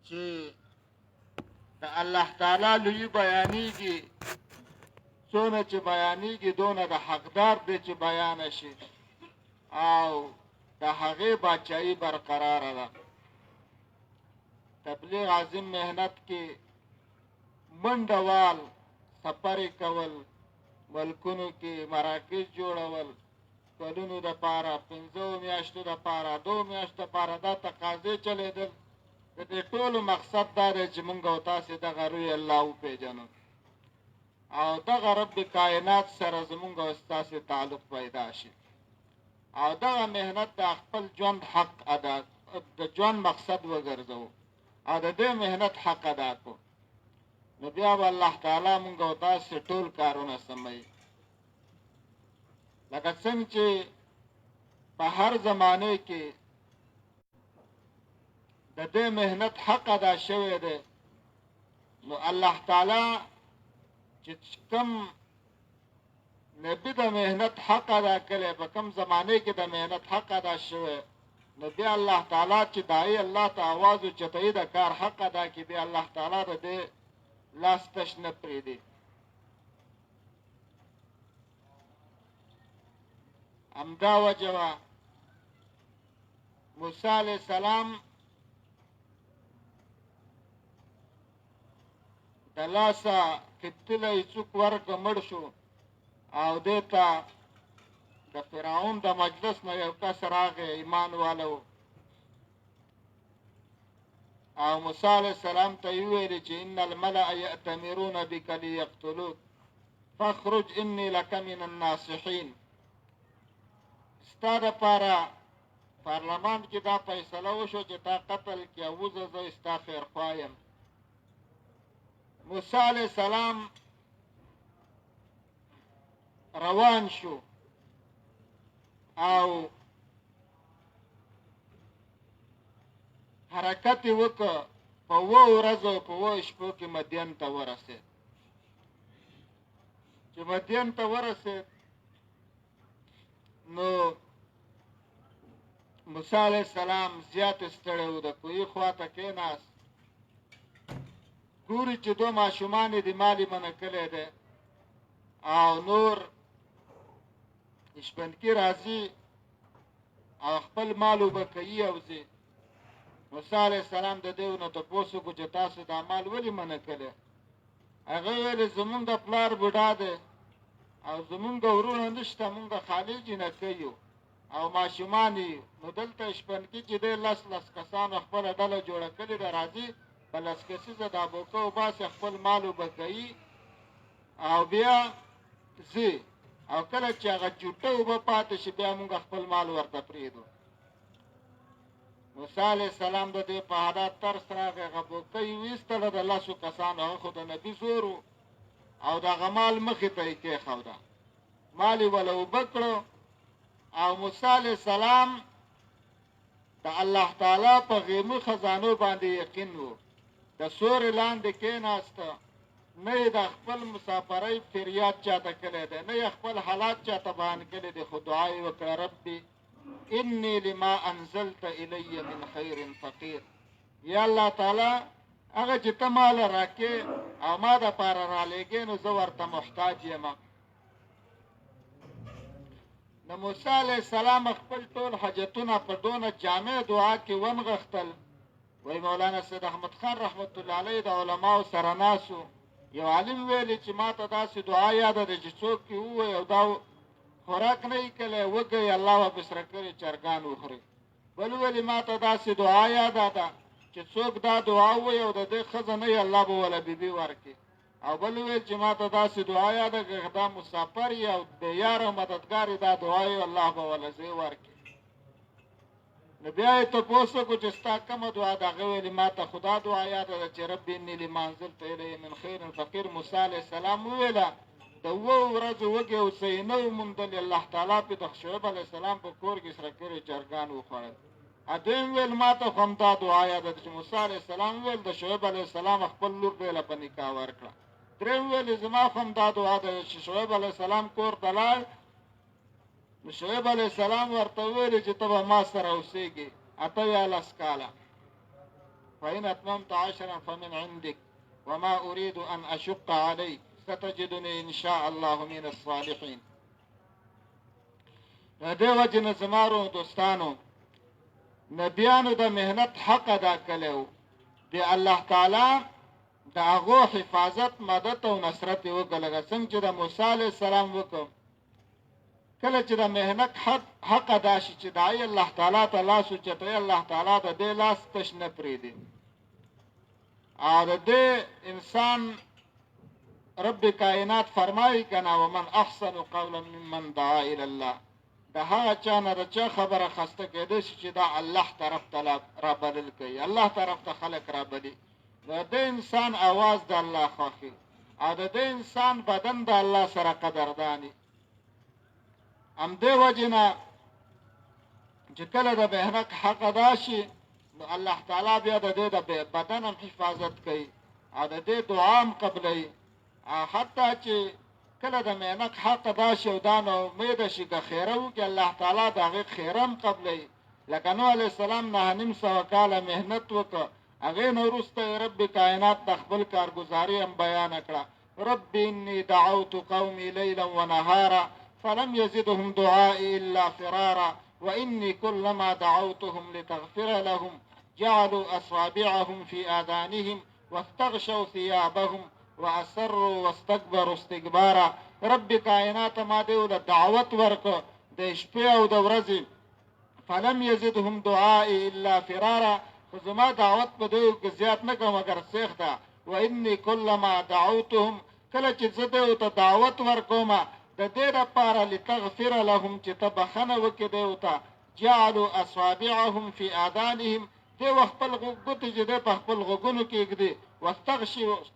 چې د الله تعالی لوی بیانېږي، څونه چې بیانېږي دونه د حقدار دی چې بیان شي او د هغې باچایي برقراره ده. تبلیغ عظیم محنت کې منډه وال سفرې کول، ملکونو کې مراکز جوړول، کلونو دپاره، 5 میاشتو دپاره، 2 میاشتو دپاره دا تقاضې چلېدل. د دې ټولو مقصد دا دی چې موږ او تاسې دغه روی الله وپېژنو او دغه رب کائنات سره زموږ او ستاسې تعلق پیدا شي او دغه محنت د خپل ژوند حق ادا د ژوند مقصد وګرځوو او د دې محنت حق ادا کړو، نو بیا به الله تعالی موږ او تاسې ټول کارونه سموي. لکه څنګه چې په هر زمانه کې د دې محنت حق ادا شوی دی، نو الله تعالی چې کوم نبی د محنت حق ادا کړی، په کوم زمانه کې د محنت حق ادا شوی، نو بیا الله تعالی چې داعی الله ته آواز اوچتوي د کار حق ادا کړي، بیا الله تعالی د دې لاس تش نه پرېږدي. همدا وجه وه موسی علیه السلام د لاسه کتله یې څوک ورکړه، مړ شو او دې ته د فرعون د مجلس نه یو کس راغی ایمان والا و او موسی علیه السلام ته یې وویلې چې ان الملأ یأتمرون بک لیقتلوک فاخرج انی لک من الناصحین. ستا دپاره پارلمان کې دا فیصله وشو چې تا قتل کړي او وځه، زه ستا خیرخوا یم. موسی علیه السلام روان شو او حرکت یې وکړ، په 7 ورځو په 7 شپو کې مدین ته ورسېد. چې مدین ته ورسېد نو موسی علیه السلام زیات ستړی و، د کوهي خواته کېناست، ګوري چې 2 ماشومان یې د مالې منع کړی دی او نور شپنکي راځي او خپل مال اوبه کوي او ځي. موسی علیه السلام د دې نه تپوس وکړو چې تاسو دا مال ولې منع کړی؟ هغه ویلې زمونږ د پلار بوډا دی او زمونږ ورونه نشته، مونږ خالي جینکۍ یو او ماشومان یو، نو دلته شپنکي چې دی 10 کسانو خپله ډله جوړه کړې ده، راځي په 10 کسیزه دا بوکه وباسي، خپل مال اوبه کوي او بیا ځي او کله چې هغه جوټه اوبه پاتې شي بیا مونږ خپل مال ورته پرېږدو. موسی علیه السلام د دې په حالات ترس راغی، هغه بوکه یې ویستله د 10 کسانو، هغه خو د نبي زور و او د هغه مال مخې ته یې کېښوده، مال یې وله اوبه کړو او موسی علیه السلام د الله تعالی په غیبي خزانو باندې یقین و. د سورې لاندې کېناسته، نه یې د خپل مسافرۍ فریاد چاته کړی دی، نه یې خپل حالات چاته بیان کړي دي، خو دعا یې وکړه ربي انی لما انزلت الی من خیر فقیر. یا الله تعالی هغه چې ته ماله راکې او ما دپاره رالیږې نو زه ورته محتاج یم. د موسی علیه السلام خپل ټول حاجتونه په دونه جامع دعا کې ونغښتل. وی مولانا سید احمد خان رحمت الله علیه د علماو سره ناسو، یو عالم ویلي چې ما ته داسې دعا یاده ده چې څوک یې ووایي او دا خوراک نه یې کلی وږی الله به بسره کړي چرګان وخوري. بل ویلي ما ته داسې دعا یاده ده چې څوک دا دعا ووایي او د دې ښځه نه یې الله به وله بیبي ورکړي. او بل ویل چې ما ته داسې دعا یاده که دا مسافر یې او د یار او مددګار یې دا دعا یې الله به وله زوی ورکړي. نو بیا یې تپوس وکړو چې ستا کومه دعا ده؟ هغه ویلې ما ته خدا دعا یاده ده چې رب انی لما انزلت الی من خیر فقیر. موسی علیه السلام وویله د 7 ورځو وږی او څه یې نه و موندلې، الله تعالی پې د شعیب علیه السلام په کور کې سره کړي چرګان وخوړل. دویم ویل ما ته خو همدا دعا یاده ده چې موسی علیه السلام ویل د شعیب علیه السلام خپل لور دی له په نکاح ورکړه. دریم ویل زما خو همدا دعا ده چې شعیب علیه السلام کور ته لاړ، نو شعیب علیه السلام ورته ویلې چې ته به ما سره اوسېږي 8 یا 10 کاله. فإن أتممت 10 فمن عندك وما أريد أن أشق عليك ستجدني إن شاء الله من الصالحين. د دې وجې نه زمارو دوستانو نبیانو د مهنت حق ادا کړی د الله تعالی د هغو حفاظت مدد او نصرت یې وکړه لکه څنګه چې د موسی علیه السلام وکړ. کله چې د مهنت حق ادا شي چې دای الله تعالی ته لاس اوچتوي الله تعالی د دې لاس تش نه پرېږدي او د دې انسان رب کائنات فرمایي کنه ومن احسن قولا ممن دعا الى الله د هغه چا نه د چا خبره خسته کېدی شي چې دا الله طرف ته رابلل کوي الله طرف ته خلک رابلي د دې انسان اواز د الله خوښي او د دې انسان بدن د الله سره قدرداني. همدې وجې نه چې کله د مهنت حق ادا شي نو الله تعالی بیا د دې د بدن هم حفاظت کوي او د دې دعا هم قبلوي. حتی چې کله د مهنت حق ادا شي او دا نو امیده شي که خیره وکړي الله تعالی د هغې خیره هم قبلوي. لکه نوح علیه السلام 9.5 کاله مهنت وکړه هغې نه وروسته رب کائنات د خپل کارګزاري هم بیانه کړه رب انی دعوت قومي لیلا ونهارا فلم يزدهم دعائي إلا فرارا وإني كلما دعوتهم لتغفر لهم جعلوا أصابعهم في آذانهم واستغشوا ثيابهم وأسروا واستكبروا استكبارا. رب کائنات ما دیو د دعوت ورکو د شپې او د ورځې فلم يزدهم دعائي إلا فرارا خو زما دعوت په دیو کې زیات نه کوم مګر سیخ ده وإني كلما دعوتهم کله چې زه دیو ته دعوت ورکوم د دې لپاره لتغفر لهم چې ته بخښنه وکړې دیو ته جعلوا أصابعهم في آذانهم دیو خپل ګوتې چې دی په خپل غوږونو کې ږدي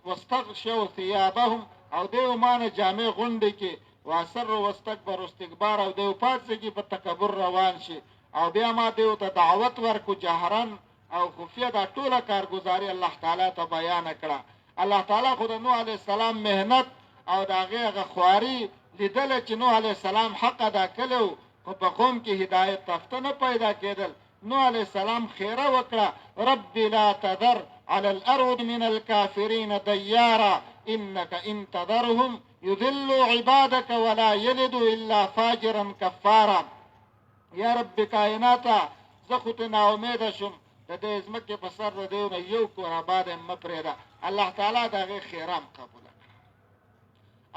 واستغشوا ثيابهم او دیو مانه جامې غونډې کې واسروا واستكبروا استکبار او دیو پاتې په تکبر روان شي او بیا ما دیو ته دعوت ورکو جهرن او خفیه دا ټوله کارګزاري الله تعالی ته بیان کړه. الله تعالی خو د نوح علیه السلام مهنت او د هغې هغه خواري لیدله چې نوح علیه السلام حق ادا کړی خو په قوم کې هدایت تفته نه پیدا کېدل. نوح علیه السلام خیره وکړه رب لا تذر على الأرض من الكافرين ديارا إنك إن تذرهم يذلوا عبادك ولا يلدوا إلا فاجرا كفارا. یا رب کائناتا زه خو ته ناامیده شم د دې ځمکې په سر د دیو نه یو کور آباد یې مه پرېږده. الله تعالی د هغې خیره هم قبوله کړه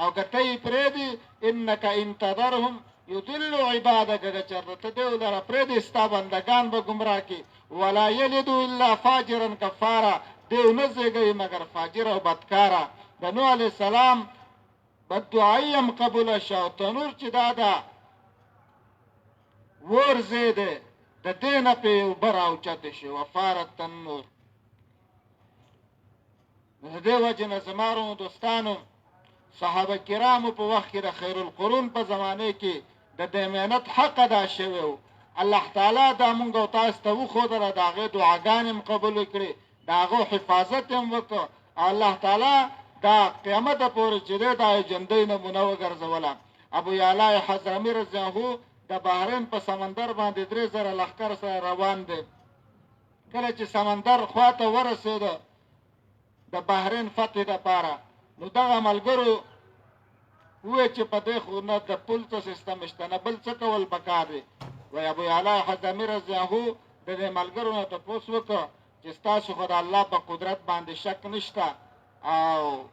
او که ته یې پرېږدي انک ان تذرهم یضلوا عبادک که چېرته ته دیو لره پرېږدي ستا بندګان به ګمراه کړي ولا یلدوا الا فاجرا کفارا دیو نه زېږوي مګر فاجر او بدکاره. د نوح علیه السلام بددعایي هم قبوله شوه او تنور چې دا ده ور زیده د دې نه پې اوبه راوچتې شي وفارت تنور. د دې وجې نه زما دوستانو صحابه کرامو په وخت کې د خیر القرون په زمانې کې د دې مهنت حق ادا شوی و. الله تعالی دا مونږ او تاسو ته وښودله د هغې دعاګانې هم قبول کړې د هغو حفاظت هم وکړه او الله تعالی دا قیامته پورې چې دی دا ایجندۍ نمونه وګرځوله. ابو یعلی حضرمي رضی الله د بحرین په سمندر باندې 3000 لښکر سره روان دی. کله چې سمندر خواته ورسېده د بحرین فتح دپاره نو دغه ملګرو وویل چې په دې خو نه د پل څه سیستم شته نه بل څه کول پکار دی. وایي ابو یعلی حضرمي رضی الله د دې ملګرو نه تپوس وکړه چې ستاسو خو د الله په قدرت باندې شک نشته او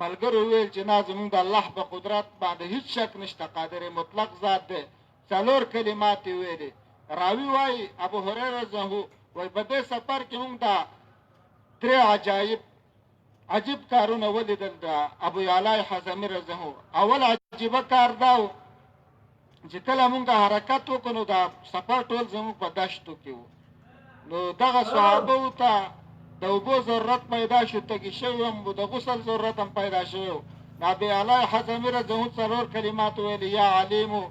ملګرو وویل چې نه زمونږ د الله په قدرت باندې هیڅ شک نشته قادر مطلق ذات دی. 4 کلمات یې ویلې. راوي وایي ابو هریره رضی الله وایي په دې سفر کې مونږ ته 3 عجیب کارونه ولیدل د ابو یعلی حضرمي رضی الله. اول عجیبه کار دا و چې کله مونږ حرکت وکړو نو دا سفر ټول زموږ په دشتو کې و نو دغه صحابو ته د اوبو ضرورت پیدا شو تږي شوي هم د غسل ضرورت هم پیدا شوی و. ابو یعلی حضرمي رضی الله 4 کلمات ویلي یا علیمو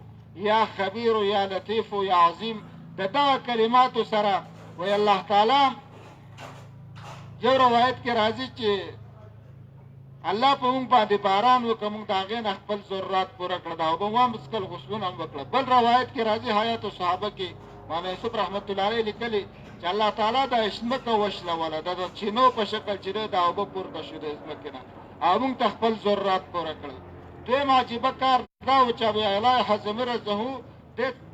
یا خبیرو یا لطیفو یا عظیم. د دغه کلماتو سره وی الله تعالی یو روایت کې راځي چې الله په مونږ باندې باران وکړه مونږ د هغې نه خپل ضرورات پوره کړه دا اوبه مو هم وڅښل غسلونه هم وکړه. بل روایت کې راځي حیات صحابه کې امام یوسف رحمت الله علیه لیکلي چې الله تعالی د ځمکه وشلوله د چینو په شکل چې د اوبه پورته شو د ځمکې نه او موږ ته خپل ضرورت پوره کړل. دویم عجیبه کار دا و چې ابو اعلی حزمي رضهو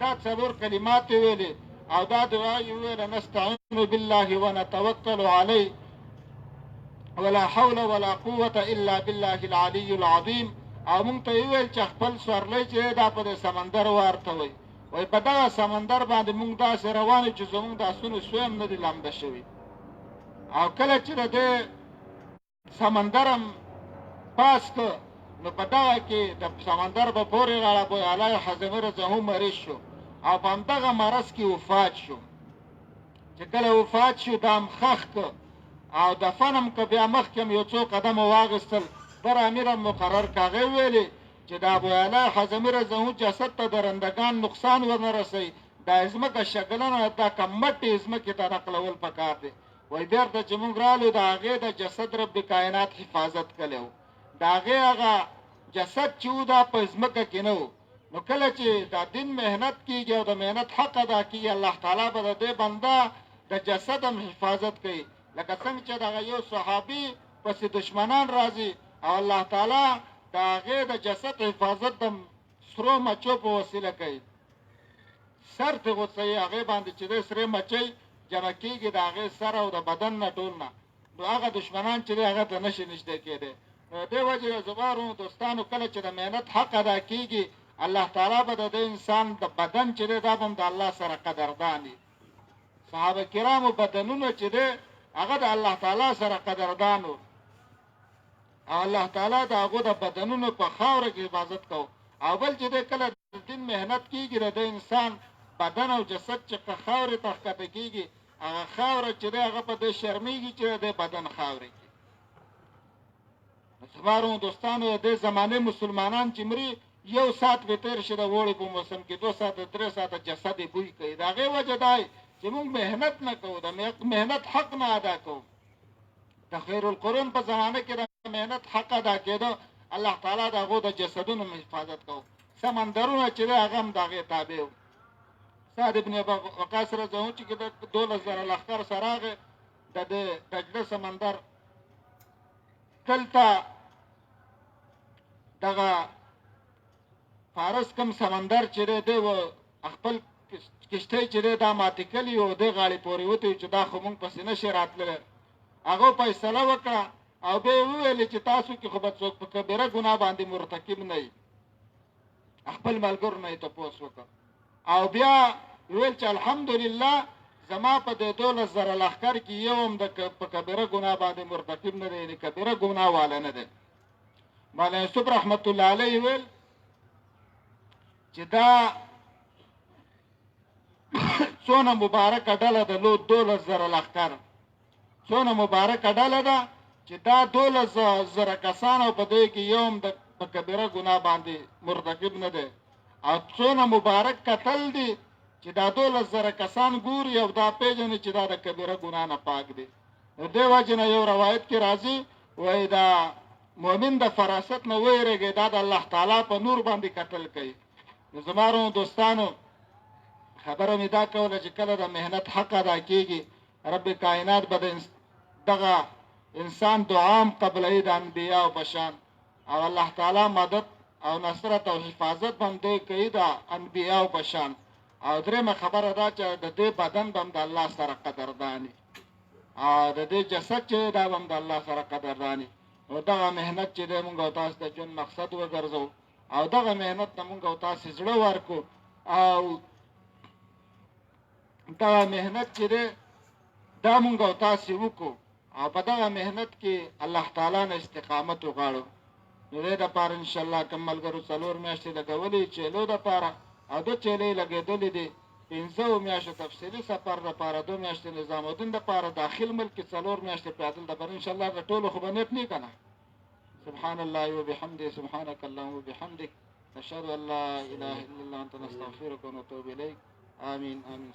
دا څلور کلمات ویلې او دا دعا یې ویله نستعین بالله ونتوکل علیه ولا حول ولا قوة الا بالله العلي العظیم. او موږ ته یې ویل چې خپل سورلی چې دا په د سمندر ورته وي وایي په دغه سمندر باندې موږ داسې روان یو چې زموږ د آسونو سوی هم نه دي لامده شوي. او کله چې د دې سمندر هم پاس که نو په دغه کې د سمندر په پورې غاړه ابو اعلی حزمي رضهو مریض شو او په همدغه مرض کې وفات شو. چې کله وفات شو دا هم خښ که او دفن هم که بیا مخکې هم یو څو قدمه واخیستل بر امیر هم مقرر که هغې ویلې چې د ابو اعلی حزمي رضهو جسد ته درندګان نقصان ونه رسوي دا ځمکه شګلنه دا کمټې ځمکې ته نقلول پکار دی. وایي بیرته چې موږ رالو د هغې د جسد رب کائنات حفاظت کلی و د هغې هغه جسد چې و دا په ځمکه کې نه و. نو کله چې د دین محنت کېږي او د محنت حق ادا کېږي الله تعالی به د دې بنده د جسد هم حفاظت کوي لکه څنګه چې دغه یو صحابي پسې دشمنان راځي او الله تعالی د هغې د جسد حفاظت د سرو مچو په وسیله کوي. سر ته غوڅوي هغې باندې چې دی سرې مچۍ جمع کېږي د هغې سر او د بدن نه ټول نه نو هغه دشمنان چې دی هغه ته نشي نږدې کېدی. نو دې وجې زما ورونو دوستانو کله چې د محنت حق ادا کېږي الله تعالی به د دې انسان د بدن چې دی دا به هم د الله سره قدردان وي. صحابه کرامو بدنونه چې دی هغه د الله تعالی سره قدردان و او الله تعالی د هغو د بدنونو په خاوره کې حفاظت کو. او بل چې دی کله د دین محنت کېږي د انسان بدن او جسد چې خاورې ته ښکته کېږي هغه خاوره چې دی هغه په دې شرمېږي چې د بدن خاورې کې. زما ورونو دوستانو د دې زمانې مسلمانان چې مري یو ساعت به تېر شي د اوړي په موسم کې 2 ساعته 3 ساعته جسد یې بوی کوي. د هغې وجه دا چې موږ محنت نه کوو د محنت حق نه ادا کوو. د خیر القرون په زمانه کې د محنت حق ادا کېده الله تعالی د هغو د جسدونو حفاظت کوو. سمندرونه چې دی هغه هم د هغې تابع و. سعد ابن وقاص رضهو چې 12,000 لښکر سره راغی د دجله سمندر دلته دغه فارس کم سمندر چې دی و خپل کشتۍ چې دی دا ماتې کلي و دې غاړې پورې وتې چې دا خو مونږ پسې نشي راتللی. هغه فیصله وکړه او بیا یې وویلې چې تاسو کې خو به څوک په کبیره ګناه باندې مرتکب نه وي. خپل ملګرو نه یې تپوس وکړه او بیا ویل چې الحمدلله زما په دې 12,000 لښکر کې یو هم په کبیره ګناه باندې مرتکب نه دی یعنې کبیره ګناه والا نه دی. مولانا یوسف رحمت الله علیه ویل چې دا څونه مبارکه ډله ده 12,000 لښکر څونه مبارکه ډله ده چې دا 12,000 کسان او په دې کې یو هم په کبیره ګناه باندې مرتکب نه دی او څونه مبارک قتل دی چې دا 12,000 کسان ګوري او دا پیژني چې دا د کبیره ګناه نه پاک دی. دې وجې نه یو روایت کې راځي وایي دا مؤمن د فراست نه ویرېږي دا د الله تعالی په نور باندې قتل کوي. نو زما ورونو دوستانو خبره مې دا کوله چې کله د محنت حق ادا کېږي رب کائنات به دغه انسان دعا هم قبلوي د انبیاو په شان او الله تعالی مدد او نصرت او حفاظت به هم دی کوي د انبیاو په شان. او درېیمه خبره دا چې د دې بدن به هم د الله سره قدردان وي او د دې جسد چې دا به هم د الله سره قدردان وي. نو دغه محنت چې دی مونږ او تاسو د ژوند مقصد وګرځو او دغه محنت ته مونږ او تاسو زړه ورکړو او دغه محنت چې دی دا مونږ او تاسو وکړو او په دغه محنت کې الله تعالی نه استقامت وغواړو. نو دې دپاره انشاءالله کوم ملګرو 4 میاشتې لګولې چیلو دپاره او 2 چیلې لګېدلې دي 15 میاشتو تفصیلي سفر دپاره 2 میاشتې نظام الدین دپاره داخل ملک کې 4 میاشتې پیدل دپاره انشاءالله د ټولو خو به نیټ نه که نه. سبحان الله وبحمده سبحانك اللهم وبحمدك نشهد ان لا اله الا الله انت نستغفرك ونتوب اليك. آمين آمين.